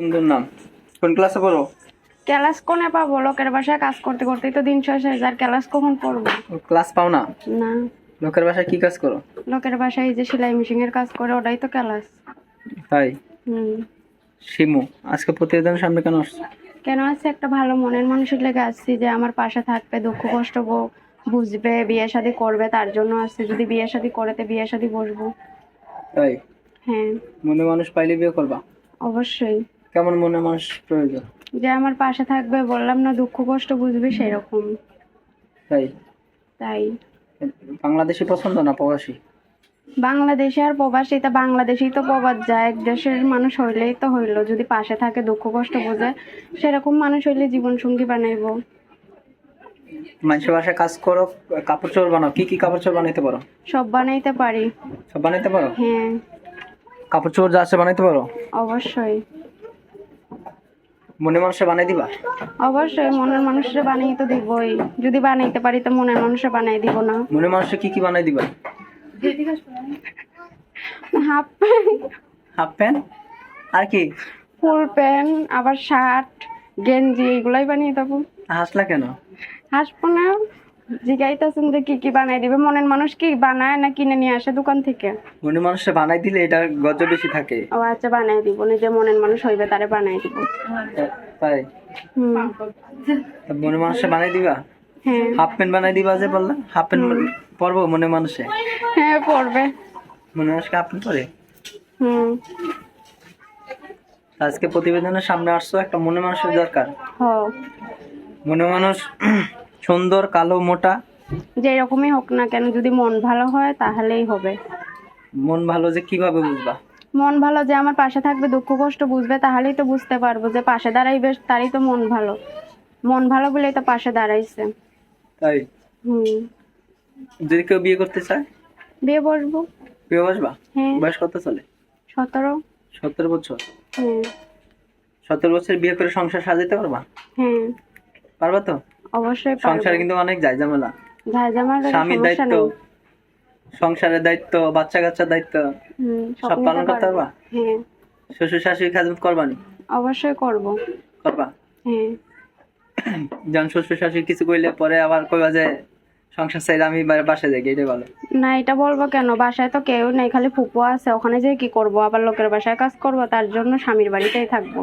সুন্দর নাম। কোন ক্লাসে পড়ো? ক্লাস কোনে পাবো? লোকের বাসায় কাজ করতে করতেই তো দিন শেষ হয়ে যায়, ক্লাস কখন পড়বো? ক্লাস পাও না? না, লোকের বাসায় কি কাজ করো? লোকের বাসায় এই যে সেলাই মেশিনের কাজ করে, ওটাই তো ক্লাস। তাই? হুম। শিমু, আজকে প্রতিবেদনের সামনে কেন আসছো? কেন আছে, একটা ভালো মনের মানুষের লেগে আসছি, যে আমার পাশে থাকবে, দুঃখ কষ্ট বুঝবে, বিয়ে শাদী করবে, তার জন্য আসছে। যদি বিয়ে শাদী করে তো বিয়ে শাদী বসবো। তাই? হ্যাঁ, মনে মানুষ পাইলে বিয়ে করবা? অবশ্যই। কেমন মনে মানুষ প্রয়োজন? যে আমার পাশে থাকবে, বললাম না, দুঃখ কষ্ট বুঝবে, সেরকম। তাই? তাই। বাংলাদেশি পছন্দ না প্রবাসী? বাংলাদেশে আর প্রবাসী, তা বাংলাদেশেই তো প্রবাস যায়, এক দেশের মানুষ হইলেই তো হইলো। যদি পাশে থাকে, দুঃখ কষ্ট বোঝে, সেরকম মানুষ হইলে জীবন সঙ্গী বানাইবো। মানুষের বাসায় কাজ করো, কাপড় চোপড় বানাও, কি কি কাপড় চোপড় বানাইতে পারো? সব বানাইতে পারি। সব বানাইতে পারো? হ্যাঁ, কাপড় চোপড় যা আছে বানাইতে পারো? অবশ্যই। মনে মানুষে বানাই দিবা? অবশ্যই, মনের মানুষের বানিয়ে তো দিবই। যদি বানাইতে পারি তো মনের মানুষের বানাই দিব না? মনে মানুষে কি কি বানাই দিবা? হাফ প্যান্ট, হাফ প্যান্ট, আর কি? ফুল প্যান্ট, আবার শার্ট, গেঞ্জি, এগুলাই বানিয়ে দেবো। হাসলা কেন? হাসবো না, জিগাইতেছেন যে কি কি বানাই দিবে। মনের মানুষ কি বানায় না কিনে নিয়ে আসে দোকান থেকে? মনে মানুষে বানাই দিলে এটা গজ্জ বেশি থাকে। ও আচ্ছা, বানাই দিব, নিজে মনের মানুষ হইবে তারে বানাই দিব। তাই? হুম। তা মনে মানুষে বানাই দিবা? হ্যাঁ। হাফ প্যান্ট বানাই দিবা যে বললা, হাফ প্যান্ট পরবো মনে মানুষে? হ্যাঁ, পড়বে। মনে মানুষকে হাফ প্যান্ট পরে? হুম। আজকে প্রতিবেদনের সামনে আসছো, একটা মনে মানুষের দরকার। হ। মনে মানুষ সুন্দর, কালো, মোটা, যে রকমই হোক না কেন, যদি মন ভালো হয় তাহলেই হবে। মন ভালো যে কিভাবে বুঝবা? মন ভালো যে আমার পাশে থাকবে, দুঃখ কষ্ট বুঝবে, তাহলেই তো বুঝতে পারবো যে পাশে দাঁড়াইবে, তারই তো মন ভালো। মন ভালো বলেই তো পাশে দাঁড়াইছে। তাই? হুম। যদি কেউ বিয়ে করতে চায়? বিয়ে বসবো। বিয়ে বসবা? হ্যাঁ। বয়স কত চলে? 17। 17 বছর? হ্যাঁ। 17 বছর বিয়ে করে সংসার সাজাতে পারবা? হ্যাঁ, পারবা তো? অবশ্যই পারবো। সংসারে কিন্তু অনেক ঝামেলা। ঝামেলার স্বামীর সমস্যা দায়িত্ব, নেই। সংসারের দায়িত্ব, বাচ্চা কাচ্চার দায়িত্ব সব নিতে পালন করতে পারবো। পারবা? হ্যাঁ, শ্বশুর শাশুড়ি খাজমত করবা নি? অবশ্যই করব। করবা? হ্যাঁ। যেমন শ্বশুর শাশুড়ি কিছু কইলে পরে আবার কইবা যে সংসার চাইলে আমি বাসায় যাই, এটাই ভালো। না, এটা বলবো কেন? বাসায় তো কেউ নেই, খালি ফুপু আছে। ওখানে যে কি করব? আবার লোকের বাসায় কাজ করব? তার জন্য স্বামীর বাড়িতেই থাকবো।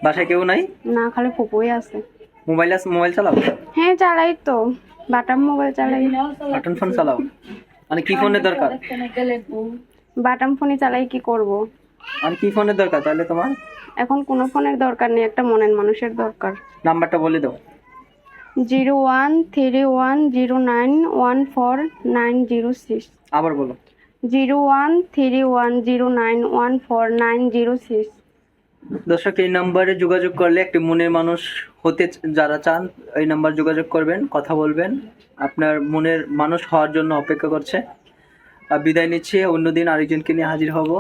বাসায় কেউ নাই? না, খালি ফুপুই আছে। মোবাইল আছে? মোবাইল চালাও? হ্যাঁ, চালাই তো, বাটাম মোবাইল চালাই। বাটন ফোন চালাও? মানে কি ফোনের দরকার? বাটাম ফোনই চালাই, কি করব? মানে কি ফোনের দরকার তাহলে তোমার? এখন কোনো ফোনের দরকার নেই, একটা মনের মানুষের দরকার। নাম্বারটা বলে দাও। 0131091496। আবার বলো। 0131091496। দর্শক, এই নাম্বারে যোগাযোগ করলে একটি মনের মানুষ হতে যারা চান, এই নাম্বার যোগাযোগ করবেন, কথা বলবেন। আপনার মনের মানুষ হওয়ার জন্য অপেক্ষা করছে। বিদায় নিচ্ছি, অন্যদিন আরেকজনকে নিয়ে হাজির হব।